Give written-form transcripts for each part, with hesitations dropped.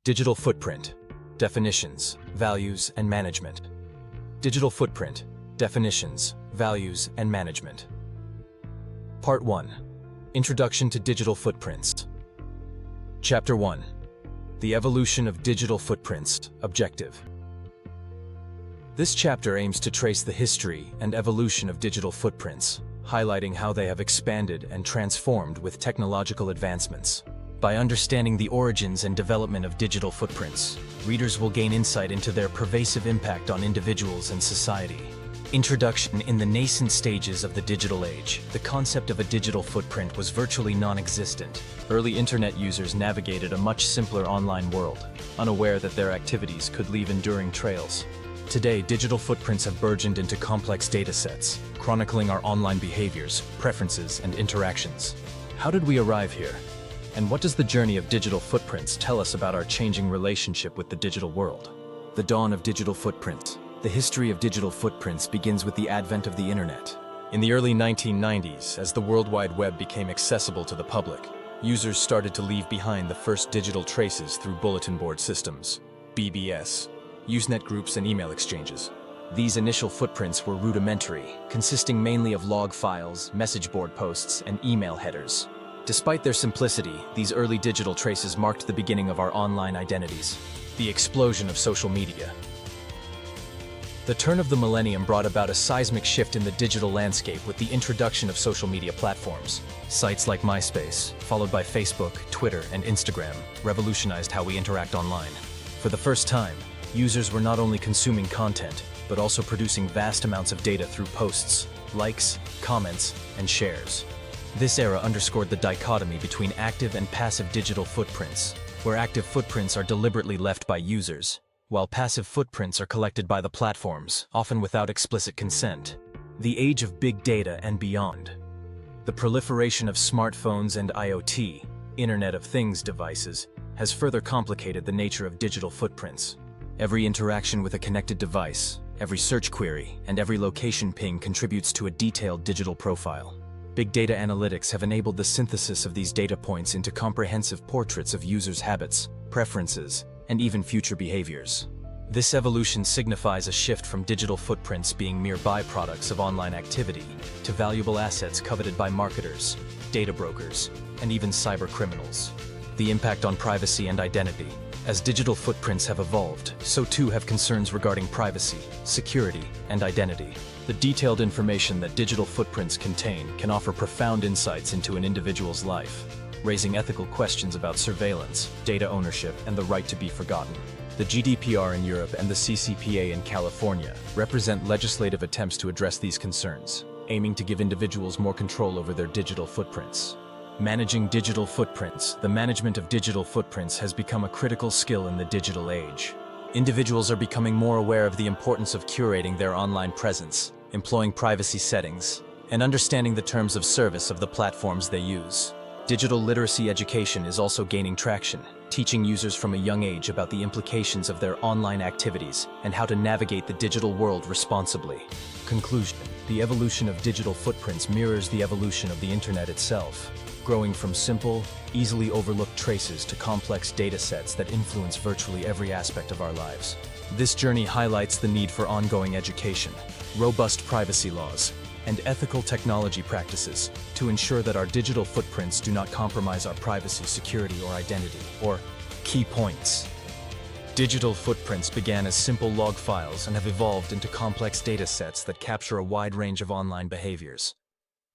Digital footprint, definitions, values, and management. Digital footprint, definitions, values, and management. Part 1. Introduction to digital footprints. Chapter 1. The evolution of digital footprints, objective. This chapter aims to trace the history and evolution of digital footprints, highlighting how they have expanded and transformed with technological advancements. By understanding the origins and development of digital footprints, readers will gain insight into their pervasive impact on individuals and society. Introduction. In the nascent stages of the digital age, the concept of a digital footprint was virtually non-existent. Early internet users navigated a much simpler online world, unaware that their activities could leave enduring trails. Today, digital footprints have burgeoned into complex data sets, chronicling our online behaviors, preferences, and interactions. How did we arrive here? And what does the journey of digital footprints tell us about our changing relationship with the digital world? The dawn of digital footprints. The history of digital footprints begins with the advent of the internet. In the early 1990s, as the World Wide Web became accessible to the public, users started to leave behind the first digital traces through bulletin board systems, BBS, Usenet groups, and email exchanges. These initial footprints were rudimentary, consisting mainly of log files, message board posts, and email headers. Despite their simplicity, these early digital traces marked the beginning of our online identities. The explosion of social media. The turn of the millennium brought about a seismic shift in the digital landscape with the introduction of social media platforms. Sites like MySpace, followed by Facebook, Twitter, and Instagram, revolutionized how we interact online. For the first time, users were not only consuming content, but also producing vast amounts of data through posts, likes, comments, and shares. This era underscored the dichotomy between active and passive digital footprints, where active footprints are deliberately left by users, while passive footprints are collected by the platforms, often without explicit consent. The age of big data and beyond. The proliferation of smartphones and IoT, Internet of Things devices, has further complicated the nature of digital footprints. Every interaction with a connected device, every search query, and every location ping contributes to a detailed digital profile. Big data analytics have enabled the synthesis of these data points into comprehensive portraits of users' habits, preferences, and even future behaviors. This evolution signifies a shift from digital footprints being mere byproducts of online activity to valuable assets coveted by marketers, data brokers, and even cyber criminals. The impact on privacy and identity. As digital footprints have evolved, so too have concerns regarding privacy, security, and identity. The detailed information that digital footprints contain can offer profound insights into an individual's life, raising ethical questions about surveillance, data ownership, and the right to be forgotten. The GDPR in Europe and the CCPA in California represent legislative attempts to address these concerns, aiming to give individuals more control over their digital footprints. Managing digital footprints. The management of digital footprints has become a critical skill in the digital age. Individuals are becoming more aware of the importance of curating their online presence, employing privacy settings, and understanding the terms of service of the platforms they use. Digital literacy education is also gaining traction, teaching users from a young age about the implications of their online activities and how to navigate the digital world responsibly. Conclusion. The evolution of digital footprints mirrors the evolution of the internet itself, growing from simple, easily overlooked traces to complex data sets that influence virtually every aspect of our lives. This journey highlights the need for ongoing education, robust privacy laws, and ethical technology practices to ensure that our digital footprints do not compromise our privacy, security, or identity. Or key points. Digital footprints began as simple log files and have evolved into complex data sets that capture a wide range of online behaviors.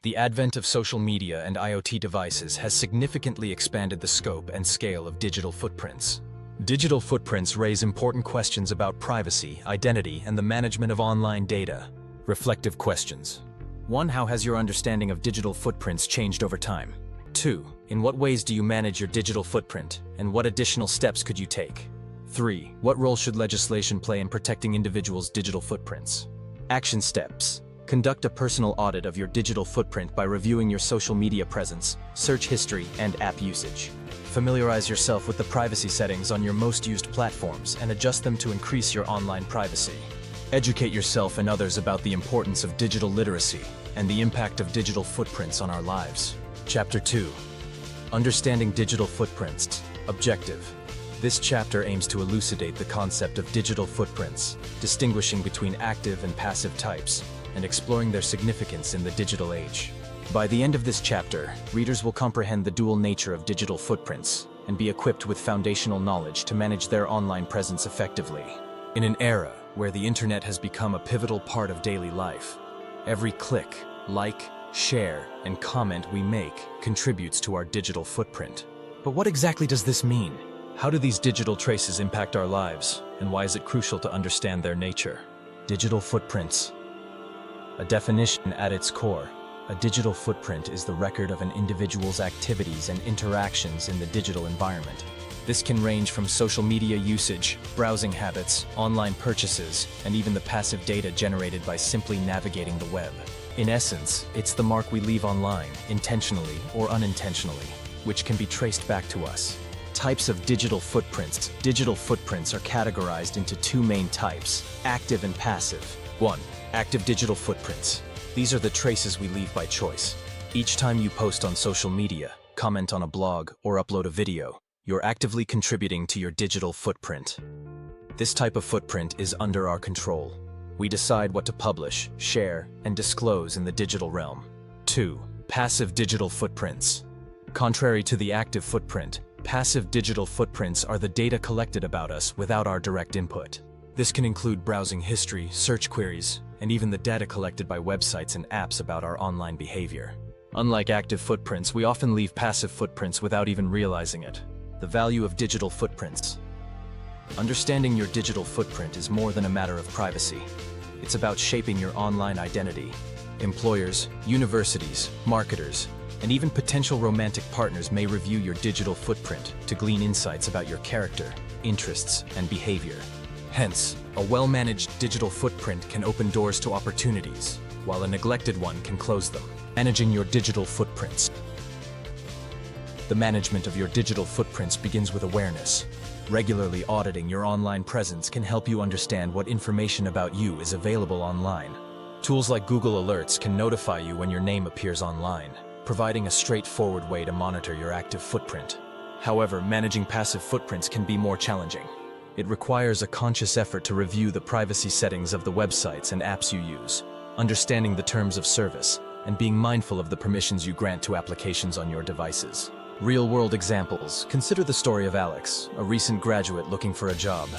The advent of social media and IoT devices has significantly expanded the scope and scale of digital footprints. Digital footprints raise important questions about privacy, identity, and the management of online data. Reflective questions. 1. How has your understanding of digital footprints changed over time? 2. In what ways do you manage your digital footprint, and what additional steps could you take? 3. What role should legislation play in protecting individuals' digital footprints? Action steps. Conduct a personal audit of your digital footprint by reviewing your social media presence, search history, and app usage. Familiarize yourself with the privacy settings on your most used platforms and adjust them to increase your online privacy. Educate yourself and others about the importance of digital literacy and the impact of digital footprints on our lives. Chapter 2. Understanding digital footprints. Objective. This chapter aims to elucidate the concept of digital footprints, distinguishing between active and passive types, and exploring their significance in the digital age. By the end of this chapter, readers will comprehend the dual nature of digital footprints and be equipped with foundational knowledge to manage their online presence effectively. In an era where the internet has become a pivotal part of daily life, every click, like, share, and comment we make contributes to our digital footprint. But what exactly does this mean? How do these digital traces impact our lives, and why is it crucial to understand their nature? Digital footprints. A definition at its core, a digital footprint is the record of an individual's activities and interactions in the digital environment. This can range from social media usage, browsing habits, online purchases, and even the passive data generated by simply navigating the web. In essence, it's the mark we leave online, intentionally or unintentionally, which can be traced back to us. Types of digital footprints. Digital footprints are categorized into two main types, active and passive. 1. Active digital footprints. These are the traces we leave by choice. Each time you post on social media, comment on a blog, or upload a video, you're actively contributing to your digital footprint. This type of footprint is under our control. We decide what to publish, share, and disclose in the digital realm. 2. Passive digital footprints. Contrary to the active footprint, passive digital footprints are the data collected about us without our direct input. This can include browsing history, search queries, and even the data collected by websites and apps about our online behavior. Unlike active footprints, we often leave passive footprints without even realizing it. The value of digital footprints. Understanding your digital footprint is more than a matter of privacy. It's about shaping your online identity. Employers, universities, marketers, and even potential romantic partners may review your digital footprint to glean insights about your character, interests, and behavior. Hence, a well-managed digital footprint can open doors to opportunities, while a neglected one can close them. Managing your digital footprints. The management of your digital footprints begins with awareness. Regularly auditing your online presence can help you understand what information about you is available online. Tools like Google Alerts can notify you when your name appears online, providing a straightforward way to monitor your active footprint. However, managing passive footprints can be more challenging. It requires a conscious effort to review the privacy settings of the websites and apps you use, understanding the terms of service, and being mindful of the permissions you grant to applications on your devices. Real-world examples. Consider the story of Alex, a recent graduate looking for a job.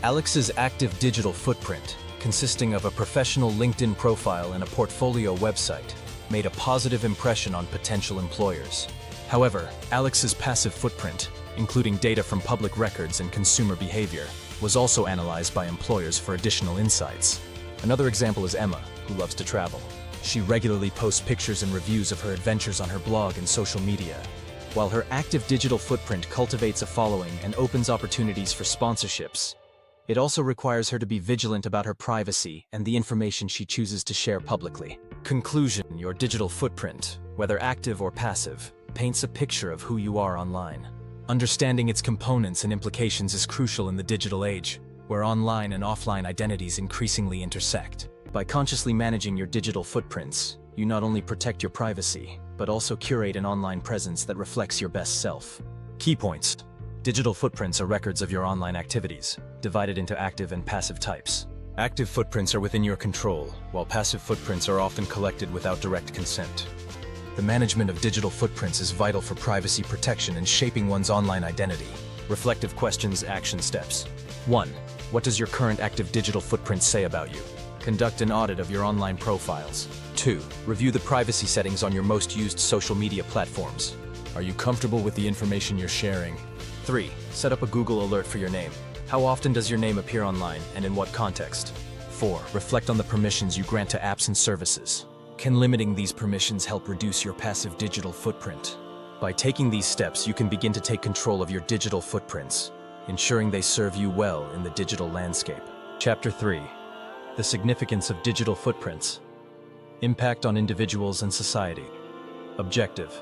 Alex's active digital footprint, consisting of a professional LinkedIn profile and a portfolio website, made a positive impression on potential employers. However, Alex's passive footprint, including data from public records and consumer behavior, was also analyzed by employers for additional insights. Another example is Emma, who loves to travel. She regularly posts pictures and reviews of her adventures on her blog and social media. While her active digital footprint cultivates a following and opens opportunities for sponsorships, it also requires her to be vigilant about her privacy and the information she chooses to share publicly. Conclusion: your digital footprint, whether active or passive, paints a picture of who you are online. Understanding its components and implications is crucial in the digital age, where online and offline identities increasingly intersect. By consciously managing your digital footprints, you not only protect your privacy, but also curate an online presence that reflects your best self. Key points. Digital footprints are records of your online activities, divided into active and passive types. Active footprints are within your control, while passive footprints are often collected without direct consent. The management of digital footprints is vital for privacy protection and shaping one's online identity. Reflective questions, action steps. 1. What does your current active digital footprint say about you? Conduct an audit of your online profiles. 2. Review the privacy settings on your most used social media platforms. Are you comfortable with the information you're sharing? 3. Set up a Google alert for your name. How often does your name appear online and in what context? 4. Reflect on the permissions you grant to apps and services. Can limiting these permissions help reduce your passive digital footprint? By taking these steps, you can begin to take control of your digital footprints, ensuring they serve you well in the digital landscape. Chapter 3. The significance of digital footprints. Impact on individuals and society. Objective.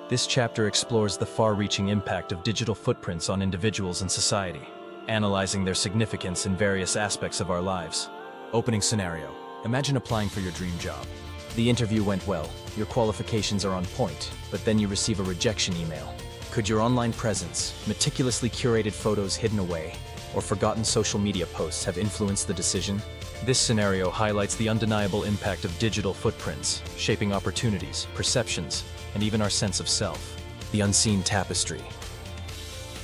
This chapter explores the far-reaching impact of digital footprints on individuals and society, analyzing their significance in various aspects of our lives. Opening scenario. Imagine applying for your dream job. The interview went well, your qualifications are on point, but then you receive a rejection email. Could your online presence, meticulously curated photos hidden away, or forgotten social media posts have influenced the decision? This scenario highlights the undeniable impact of digital footprints, shaping opportunities, perceptions, and even our sense of self. The unseen tapestry.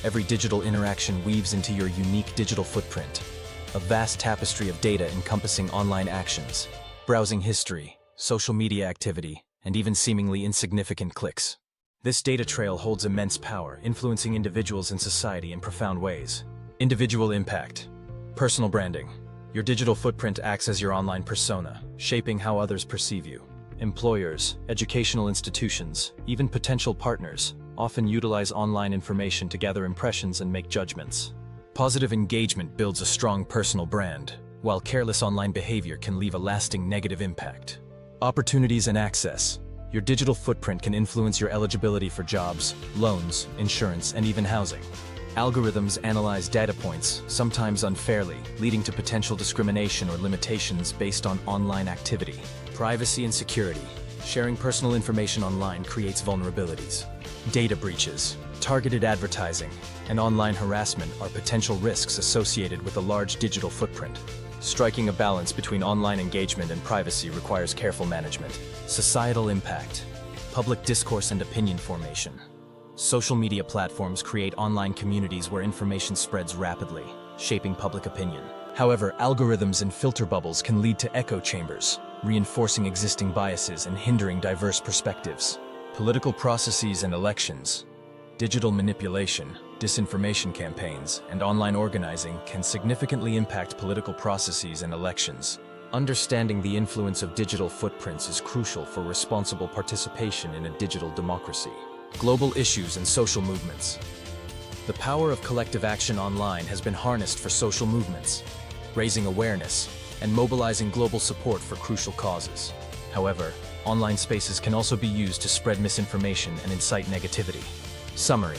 Every digital interaction weaves into your unique digital footprint, a vast tapestry of data encompassing online actions, browsing history, social media activity, and even seemingly insignificant clicks. This data trail holds immense power, influencing individuals and society in profound ways. Individual impact. Personal branding. Your digital footprint acts as your online persona, shaping how others perceive you. Employers, educational institutions, even potential partners often utilize online information to gather impressions and make judgments. Positive engagement builds a strong personal brand, while careless online behavior can leave a lasting negative impact. Opportunities and access. Your digital footprint can influence your eligibility for jobs, loans, insurance, and even housing. Algorithms analyze data points, sometimes unfairly, leading to potential discrimination or limitations based on online activity. Privacy and security. Sharing personal information online creates vulnerabilities. Data breaches, targeted advertising, and online harassment are potential risks associated with a large digital footprint. Striking a balance between online engagement and privacy requires careful management. Societal impact. Public discourse and opinion formation. Social media platforms create online communities where information spreads rapidly, shaping public opinion. However, algorithms and filter bubbles can lead to echo chambers, reinforcing existing biases and hindering diverse perspectives. Political processes and elections. Digital manipulation, disinformation campaigns, and online organizing can significantly impact political processes and elections. Understanding the influence of digital footprints is crucial for responsible participation in a digital democracy. Global issues and social movements. The power of collective action online has been harnessed for social movements, raising awareness and mobilizing global support for crucial causes. However, online spaces can also be used to spread misinformation and incite negativity. Summary.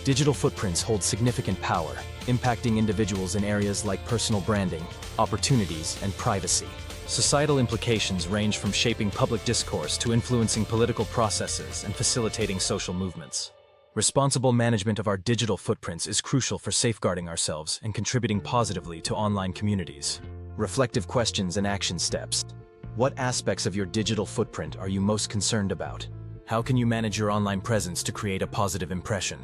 Digital footprints hold significant power, impacting individuals in areas like personal branding, opportunities, and privacy. Societal implications range from shaping public discourse to influencing political processes and facilitating social movements. Responsible management of our digital footprints is crucial for safeguarding ourselves and contributing positively to online communities. Reflective questions and action steps. What aspects of your digital footprint are you most concerned about? How can you manage your online presence to create a positive impression?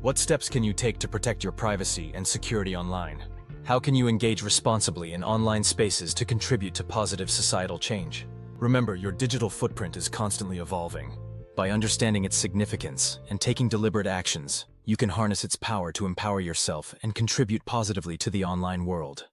What steps can you take to protect your privacy and security online? How can you engage responsibly in online spaces to contribute to positive societal change? Remember, your digital footprint is constantly evolving. By understanding its significance and taking deliberate actions, you can harness its power to empower yourself and contribute positively to the online world.